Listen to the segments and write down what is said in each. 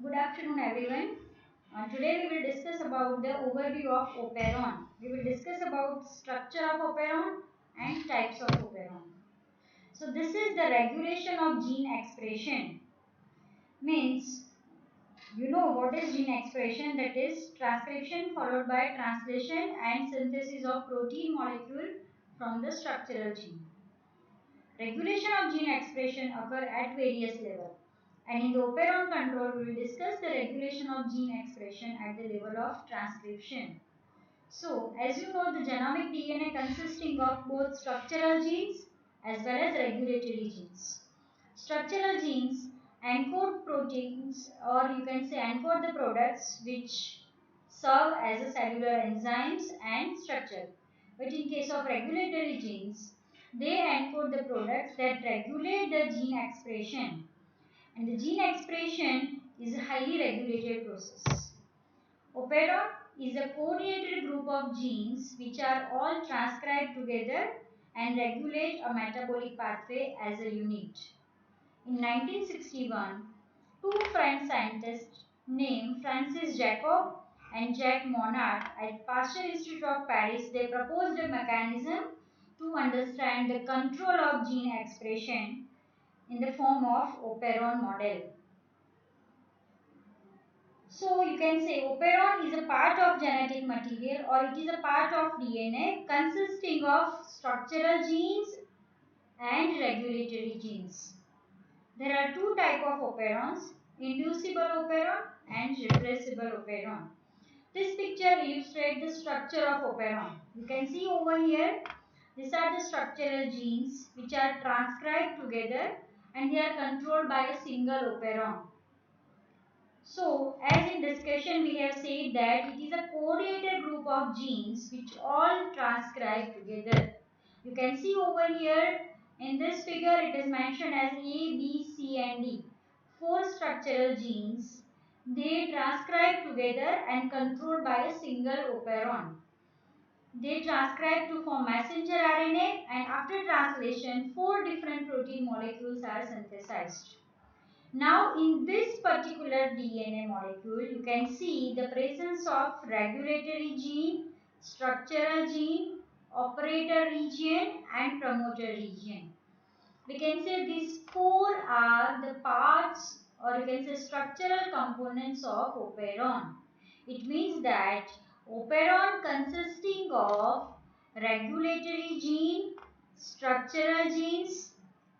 Good afternoon, everyone. Today we will discuss about the overview of operon. We will discuss about structure of operon and types of operon. So this is the regulation of gene expression. Means you know what is gene expression, that is transcription followed by translation and synthesis of protein molecule from the structural gene. Regulation of gene expression occur at various levels. And in the operon control, we will discuss the regulation of gene expression at the level of transcription. So, as you know, the genomic DNA consisting of both structural genes as well as regulatory genes. Structural genes encode proteins, or you can say encode the products which serve as a cellular enzymes and structure. But in case of regulatory genes, they encode the products that regulate the gene expression, and the gene expression is a highly regulated process. Operon is a coordinated group of genes which are all transcribed together and regulate a metabolic pathway as a unit. In 1961, two French scientists named Francis Jacob and Jacques Monod at Pasteur Institute of Paris, they proposed a mechanism to understand the control of gene expression in the form of operon model. So you can say operon is a part of genetic material, or it is a part of DNA consisting of structural genes and regulatory genes. There are two types of operons, inducible operon and repressible operon. This picture illustrates the structure of operon. You can see over here, these are the structural genes which are transcribed together and they are controlled by a single operon. So, as in discussion we have said that it is a coordinated group of genes which all transcribe together. You can see over here in this figure it is mentioned as A, B, C and D. Four structural genes. They transcribe together and controlled by a single operon. They transcribe to form messenger RNA, and after translation, four different protein molecules are synthesized. Now in this particular DNA molecule, you can see the presence of regulatory gene, structural gene, operator region and promoter region. We can say these four are the parts, or you can say structural components of operon. It means that operon consisting of regulatory gene, structural genes,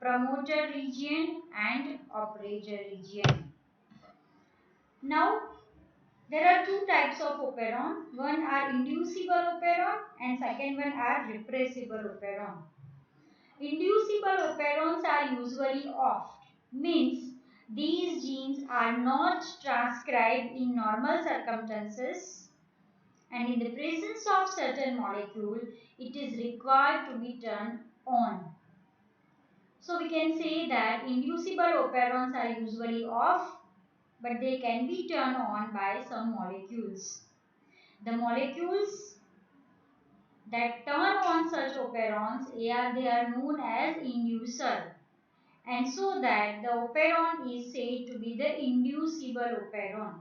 promoter region and operator region. Now there are two types of operon. One are inducible operon and second one are repressible operon. Inducible operons are usually off, means these genes are not transcribed in normal circumstances, and in the presence of certain molecule it is required to be turned on. So we can say that inducible operons are usually off, but they can be turned on by some molecules. The molecules that turn on such operons, they are known as inducer, and so that the operon is said to be the inducible operon.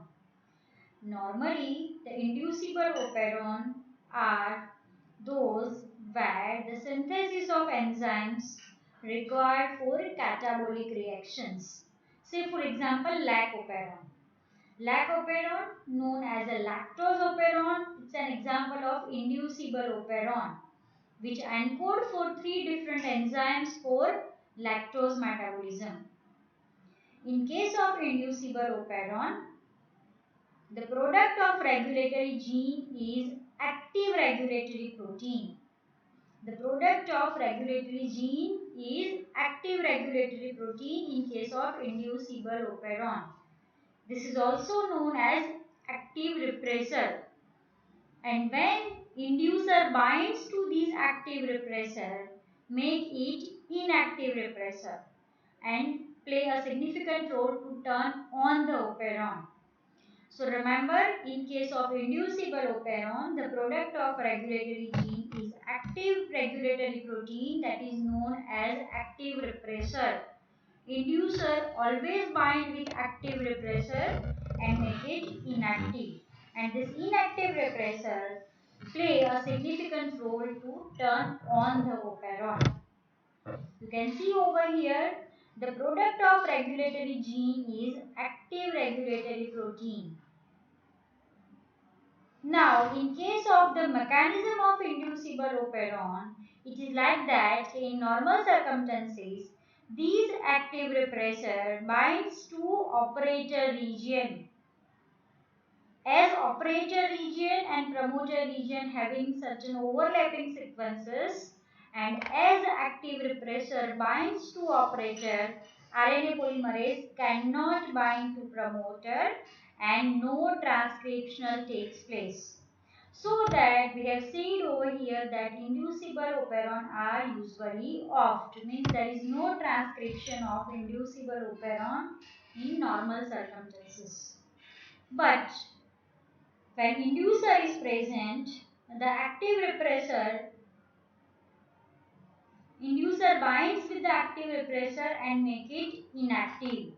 Normally, the inducible operon are those where the synthesis of enzymes required for catabolic reactions. Say for example, lac operon. Lac operon, known as a lactose operon, it's an example of inducible operon which encode for three different enzymes for lactose metabolism. In case of inducible operon, the product of regulatory gene is active regulatory protein. The product of regulatory gene is active regulatory protein in case of inducible operon. This is also known as active repressor. And when inducer binds to this active repressor, make it inactive repressor and play a significant role to turn on the operon. So remember, in case of inducible operon, the product of regulatory gene is active regulatory protein, that is known as active repressor. Inducer always bind with active repressor and make it inactive. And this inactive repressor play a significant role to turn on the operon. You can see over here, the product of regulatory gene is active regulatory protein. Now, in case of the mechanism of inducible operon, it is like that in normal circumstances, these active repressor binds to operator region. As operator region and promoter region having such an overlapping sequences, and as active repressor binds to operator, RNA polymerase cannot bind to promoter and no transcriptional takes place. So that we have seen over here that inducible operon are usually off. Means there is no transcription of inducible operon in normal circumstances. But when inducer is present, the active inducer binds with the active repressor and make it inactive.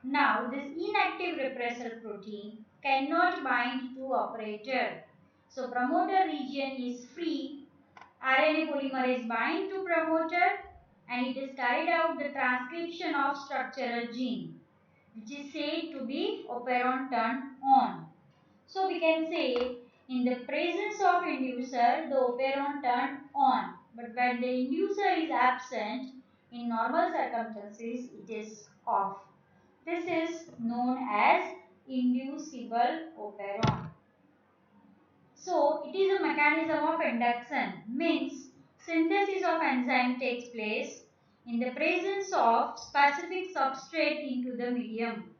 Now this inactive repressor protein cannot bind to operator. So promoter region is free. RNA polymerase bind to promoter and it is carried out the transcription of structural gene, which is said to be operon turned on. So we can say in the presence of inducer, the operon turned on. But when the inducer is absent, in normal circumstances, it is off. This is known as inducible operon. So it is a mechanism of induction, means synthesis of enzyme takes place in the presence of specific substrate into the medium.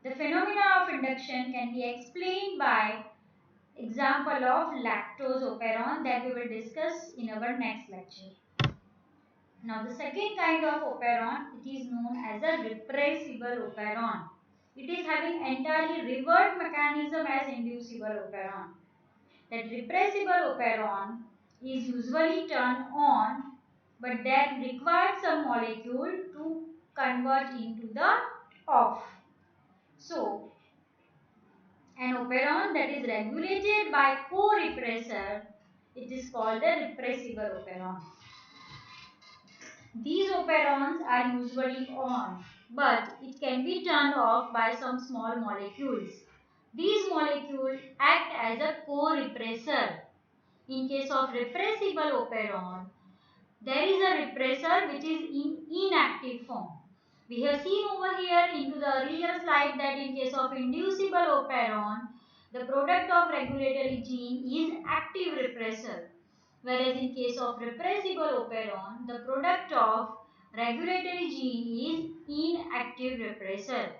The phenomena of induction can be explained by example of lactose operon that we will discuss in our next lecture. Now the second kind of operon, it is known as a repressible operon. It is having entirely revert mechanism as inducible operon. That repressible operon is usually turned on, but then requires some molecule to convert into the off. So, an operon that is regulated by co-repressor, it is called the repressible operon. These operons are usually on, but it can be turned off by some small molecules. These molecules act as a co-repressor. In case of repressible operon, there is a repressor which is in inactive form. We have seen over here into the earlier slide that in case of inducible operon, the product of regulatory gene is active repressor. Whereas in case of repressible operon, the product of regulatory gene is inactive repressor.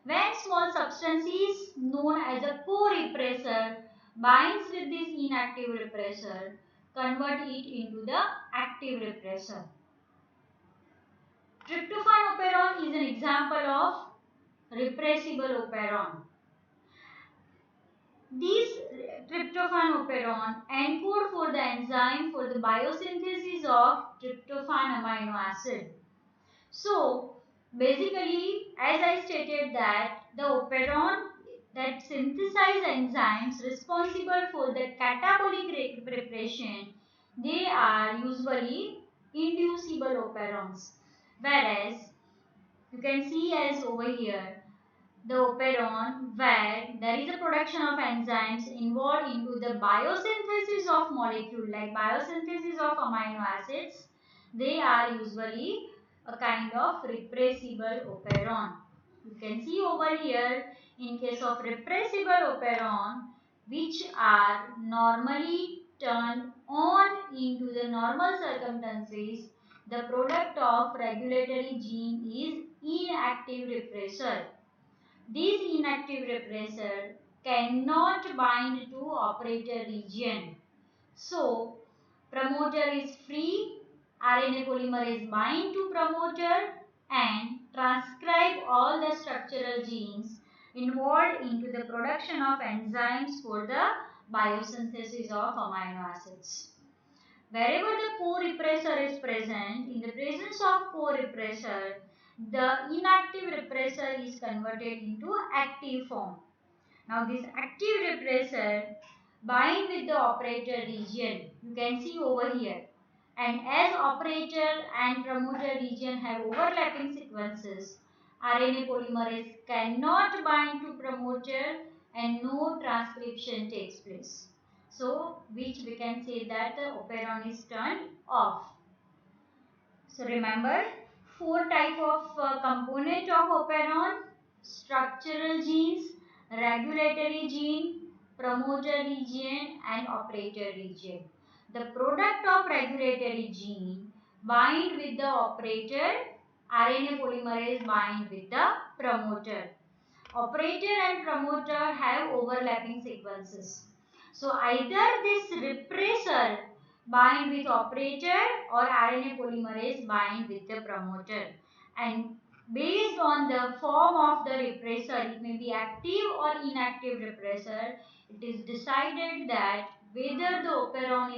When small substances known as a co-repressor binds with this inactive repressor, convert it into the active repressor. Tryptophan operon is an example of repressible operon. These tryptophan operon encode for the enzyme for the biosynthesis of tryptophan amino acid. So, basically, as I stated that the operon that synthesize enzymes responsible for the catabolic preparation, they are usually inducible operons. Whereas, you can see as over here, the operon where there is a production of enzymes involved into the biosynthesis of molecule like biosynthesis of amino acids, they are usually a kind of repressible operon. You can see over here in case of repressible operon which are normally turned on into the normal circumstances, the product of regulatory gene is inactive repressor. This inactive repressor cannot bind to operator region. So, promoter is free, RNA polymerase bind to promoter and transcribe all the structural genes involved into the production of enzymes for the biosynthesis of amino acids. Wherever the co-repressor is present, in the presence of co-repressor, the inactive repressor is converted into active form. Now this active repressor bind with the operator region. You can see over here. And as operator and promoter region have overlapping sequences, RNA polymerase cannot bind to promoter and no transcription takes place. So, which we can say that the operon is turned off. So, remember, four type of component of operon: structural genes, regulatory gene, promoter region and operator region. The product of regulatory gene bind with the operator, RNA polymerase bind with the promoter. Operator and promoter have overlapping sequences. So either this repressor bind with operator or RNA polymerase bind with the promoter, and based on the form of the repressor, it may be active or inactive repressor, it is decided that whether the operon